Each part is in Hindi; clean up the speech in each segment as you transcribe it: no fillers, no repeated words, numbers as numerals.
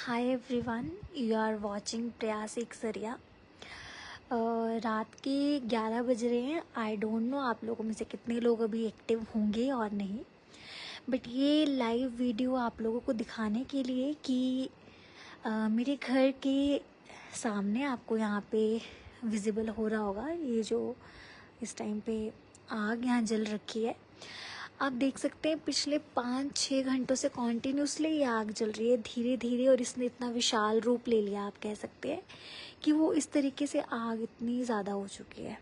Hi everyone, you are watching प्रयास एक सरिया। रात के 11 बज रहे हैं। आई डोंट नो आप लोगों में से कितने लोग अभी एक्टिव होंगे और नहीं, बट ये लाइव वीडियो आप लोगों को दिखाने के लिए कि मेरे घर के सामने आपको यहाँ पे विजिबल हो रहा होगा ये जो इस टाइम पे आग यहाँ जल रखी है। आप देख सकते हैं पिछले 5-6 घंटों से कॉन्टीन्यूसली ये आग जल रही है धीरे धीरे, और इसने इतना विशाल रूप ले लिया, आप कह सकते हैं कि वो इस तरीके से आग इतनी ज़्यादा हो चुकी है।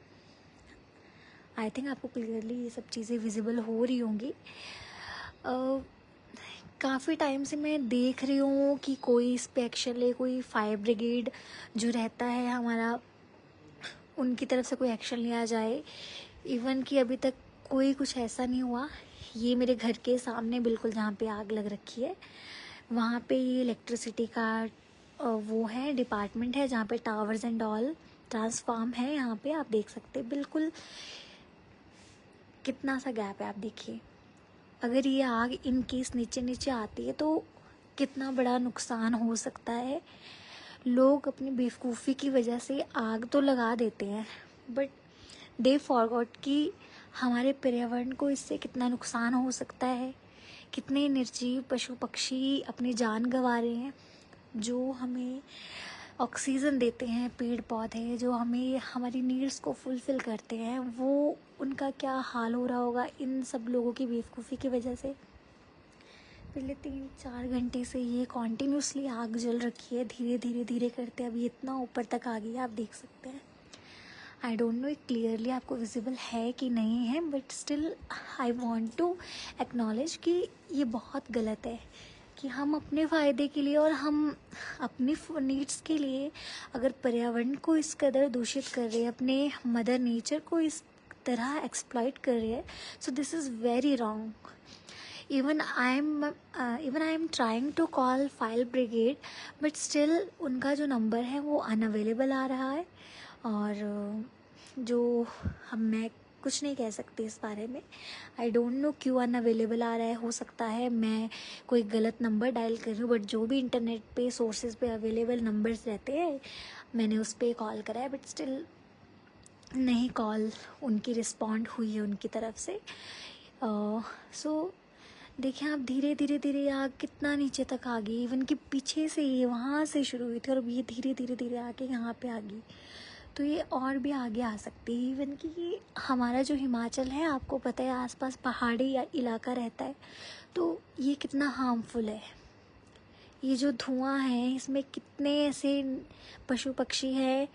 आई थिंक आपको क्लियरली ये सब चीज़ें विजिबल हो रही होंगी। काफ़ी टाइम से मैं देख रही हूँ कि कोई इस पे एक्शन ले, कोई फायर ब्रिगेड जो रहता है हमारा, उनकी तरफ से कोई एक्शन लिया जाए। इवन कि अभी तक कोई कुछ ऐसा नहीं हुआ। ये मेरे घर के सामने बिल्कुल जहाँ पे आग लग रखी है वहाँ पे ये इलेक्ट्रिसिटी का वो है डिपार्टमेंट है, जहाँ पे टावर्स एंड ऑल ट्रांसफार्म है। यहाँ पे आप देख सकते हैं बिल्कुल कितना सा गैप है। आप देखिए, अगर ये आग इन केस नीचे नीचे आती है तो कितना बड़ा नुकसान हो सकता है। लोग अपनी बेवकूफ़ी की वजह से आग तो लगा देते हैं, बट दे फॉरगॉट कि हमारे पर्यावरण को इससे कितना नुकसान हो सकता है। कितने निर्जीव पशु पक्षी अपनी जान गंवा रहे हैं, जो हमें ऑक्सीजन देते हैं, पेड़ पौधे जो हमें हमारी नीड्स को फुलफ़िल करते हैं, वो उनका क्या हाल हो रहा होगा इन सब लोगों की बेवकूफ़ी की वजह से। पिछले 3-4 घंटे से ये कॉन्टीन्यूसली आग जल रखी है, धीरे धीरे धीरे करते अभी इतना ऊपर तक आ गई है, आप देख सकते हैं। आई डोंट नो क्लियरली आपको विजिबल है कि नहीं है, but still I want to acknowledge कि ये बहुत गलत है कि हम अपने फ़ायदे के लिए और हम अपनी नीड्स के लिए अगर पर्यावरण को इस कदर दूषित कर रहे हैं, अपने मदर नेचर को इस तरह एक्सप्लॉइट कर रहे हैं, so this is very wrong. even I am trying to call fire brigade, but still उनका जो नंबर है वो अनअवेलेबल आ रहा है। और जो मैं कुछ नहीं कह सकती इस बारे में। आई डोंट नो क्यों अनअवेलेबल आ रहा है। हो सकता है मैं कोई गलत नंबर डायल कर रही हूँ, बट जो भी इंटरनेट पे सोर्सेज पे अवेलेबल नंबर्स रहते हैं मैंने उस पर कॉल करा है, बट स्टिल नहीं कॉल उनकी रिस्पॉन्ड हुई है उनकी तरफ से। सो देखिए आप, धीरे धीरे धीरे आग कितना नीचे तक आ गई। इवन कि पीछे से ये वहाँ से शुरू हुई थी और अब ये धीरे धीरे धीरे आके यहाँ पे आ गई, तो ये और भी आगे आ सकती है। इवन कि हमारा जो हिमाचल है, आपको पता है आसपास पहाड़ी इलाका रहता है, तो ये कितना हार्मफुल है। ये जो धुआं है इसमें कितने ऐसे पशु पक्षी हैं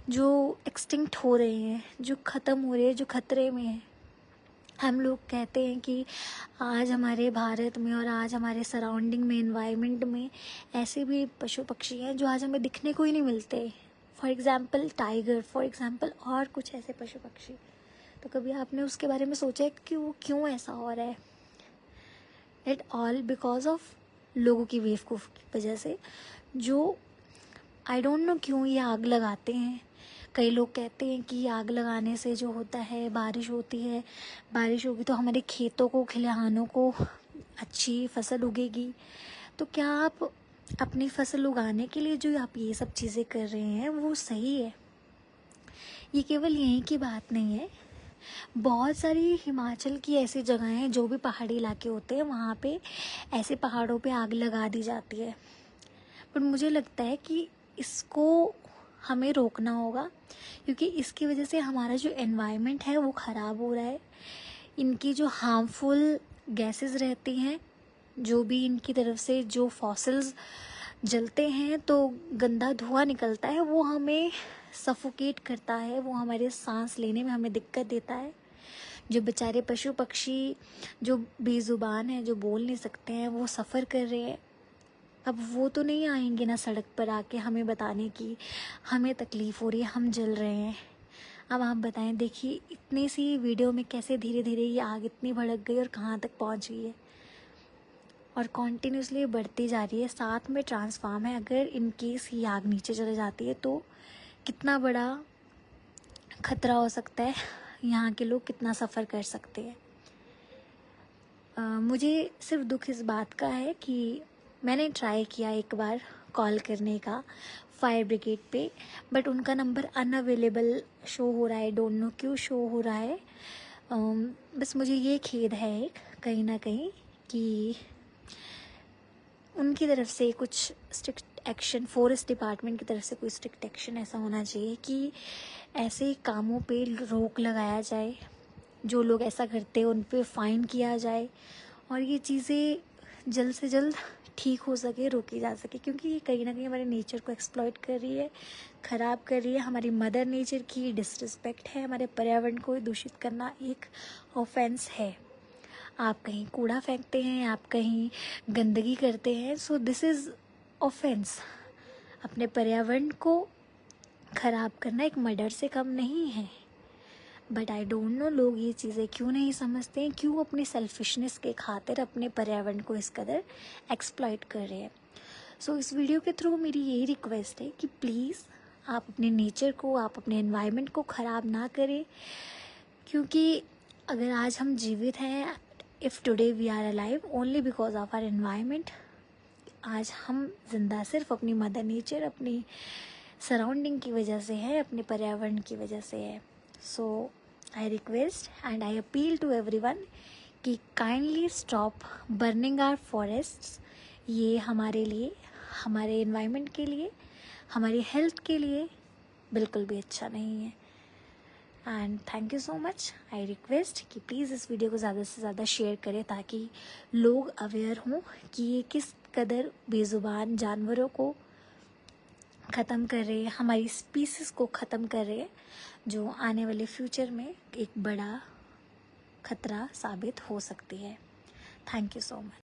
जो एक्सटिंक्ट हो रहे हैं, जो ख़त्म हो रहे हैं, जो खतरे में हैं। हम लोग कहते हैं कि आज हमारे भारत में और आज हमारे सराउंडिंग में, एनवायरनमेंट में ऐसे भी पशु पक्षी हैं जो आज हमें दिखने को ही नहीं मिलते। For example tiger, for example और कुछ ऐसे पशु पक्षी। तो कभी आपने उसके बारे में सोचा है कि वो क्यों ऐसा हो रहा है? इट ऑल बिकॉज ऑफ लोगों की बेवकूफ़ की वजह से, जो आई डोंट नो क्यों ये आग लगाते हैं। कई लोग कहते हैं कि आग लगाने से जो होता है बारिश होती है, बारिश होगी तो हमारे खेतों को, खलिहानों को अच्छी फसल उगेगी। तो क्या आप अपनी फसल उगाने के लिए जो आप ये सब चीज़ें कर रहे हैं वो सही है? ये केवल यहीं की बात नहीं है, बहुत सारी हिमाचल की ऐसी जगहें हैं, जो भी पहाड़ी इलाके होते हैं वहाँ पे ऐसे पहाड़ों पे आग लगा दी जाती है। पर मुझे लगता है कि इसको हमें रोकना होगा, क्योंकि इसकी वजह से हमारा जो एनवायरनमेंट है वो ख़राब हो रहा है। इनकी जो हार्मफुल गैसेस रहती हैं, जो भी इनकी तरफ से जो फॉसिल्स जलते हैं तो गंदा धुआं निकलता है, वो हमें सफोकेट करता है, वो हमारे सांस लेने में हमें दिक्कत देता है। जो बेचारे पशु पक्षी जो बेज़ुबान हैं, जो बोल नहीं सकते हैं, वो सफ़र कर रहे हैं। अब वो तो नहीं आएंगे ना सड़क पर आके हमें बताने की हमें तकलीफ़ हो रही है, हम जल रहे हैं। अब आप बताएं, देखिए इतनी सी वीडियो में कैसे धीरे धीरे ये आग इतनी भड़क गई और कहाँ तक पहुँच गई है, और कॉन्टीन्यूसली बढ़ती जा रही है। साथ में ट्रांसफार्म है, अगर इन केस ये आग नीचे चले जाती है तो कितना बड़ा खतरा हो सकता है, यहाँ के लोग कितना सफ़र कर सकते हैं। मुझे सिर्फ दुख इस बात का है कि मैंने ट्राई किया एक बार कॉल करने का फायर ब्रिगेड पे, बट उनका नंबर अनअवेलेबल शो हो रहा है। डोंट नो क्यों शो हो रहा है। बस मुझे ये खेद है एक कहीं ना कहीं कि उनकी तरफ से कुछ स्ट्रिक्ट एक्शन, फॉरेस्ट डिपार्टमेंट की तरफ से कोई स्ट्रिक्ट एक्शन ऐसा होना चाहिए कि ऐसे कामों पे रोक लगाया जाए। जो लोग ऐसा करते हैं उन पे फ़ाइन किया जाए और ये चीज़ें जल्द से जल्द ठीक हो सके, रोकी जा सके, क्योंकि ये कहीं ना कहीं हमारे नेचर को एक्सप्लॉइट कर रही है, ख़राब कर रही है। हमारी मदर नेचर की डिसरिस्पेक्ट है। हमारे पर्यावरण को दूषित करना एक ऑफेंस है। आप कहीं कूड़ा फेंकते हैं, आप कहीं गंदगी करते हैं, सो दिस इज़ ऑफेंस। अपने पर्यावरण को ख़राब करना एक मर्डर से कम नहीं है। बट आई डोंट नो लोग ये चीज़ें क्यों नहीं समझते हैं, क्यों अपनी सेल्फिशनेस के खातिर अपने पर्यावरण को इस कदर एक्सप्लॉइट कर रहे हैं। सो इस वीडियो के थ्रू मेरी यही रिक्वेस्ट है कि प्लीज़ आप अपने नेचर को, आप अपने एनवायरनमेंट को ख़राब ना करें, क्योंकि अगर आज हम जीवित हैं, if today we are alive only because of our environment, आज हम जिंदा सिर्फ अपनी मदर नेचर, अपनी सराउंडिंग की वजह से है, अपने पर्यावरण की वजह से है। So I request and I appeal to everyone कि kindly stop burning our forests. ये हमारे लिए, हमारे एनवायरनमेंट के लिए, हमारी हेल्थ के लिए बिल्कुल भी अच्छा नहीं है। And thank you so much. I request कि प्लीज़ इस वीडियो को ज़्यादा से ज़्यादा शेयर करें ताकि लोग अवेयर हों कि ये किस कदर बेज़ुबान जानवरों को ख़त्म कर रहे हैं, हमारी स्पीसीज़ को ख़त्म कर रहे हैं, जो आने वाले फ्यूचर में एक बड़ा खतरा साबित हो सकती है। Thank you so much.